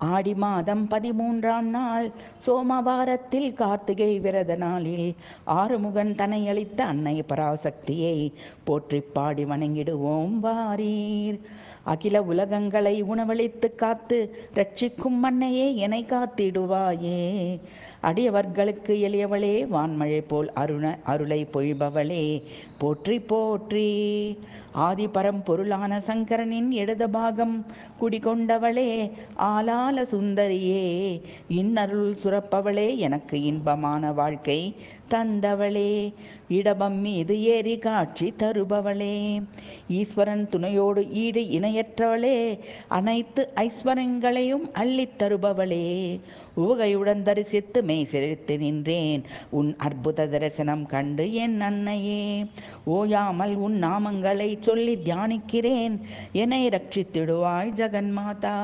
ஆடி மாதம் 13ஆம் நாள் சோமவாரத்தில் கார்த்திகை விரத நாளில் ஆறுமுகன் தனையளித்த அன்னை பராசக்தியை போற்றி பாடி வணங்கிடுவோம் வாரீர். அகில உலகங்களை உணவளித்து காத்து ரட்சிக்கும் அன்னையே என்னை காத்திடுவாயே. அடியவர்களுக்கு எளியவளே, வான்மழை போல் அருளை பொழிபவளே, போற்றி போற்றி. ஆதி பரம்பொருளான சங்கரனின் இடது பாகம் குடிகொண்டவளே, ஆலால சுந்தரியே, இன்னருள் சுரப்பவளே, எனக்கு இன்பமான வாழ்க்கை தந்தவளே, இடபம் மீது ஏறி காட்சி தருபவளே, ஈஸ்வரன் துணையோடு ஈடு இணையற்றவளே, அனைத்து ஐஸ்வரங்களையும் அள்ளித் தருபவளே, உவகையுடன் தரிசித்து மெய் சிரித்து நின்றேன் உன் அற்புத தரிசனம் கண்டு என் அன்னையே. ஓயாமல் உன் நாமங்களை சொல்லி தியானிக்கிறேன், என்னை ரட்சித்திடுவாய் ஜெகன்மாதா.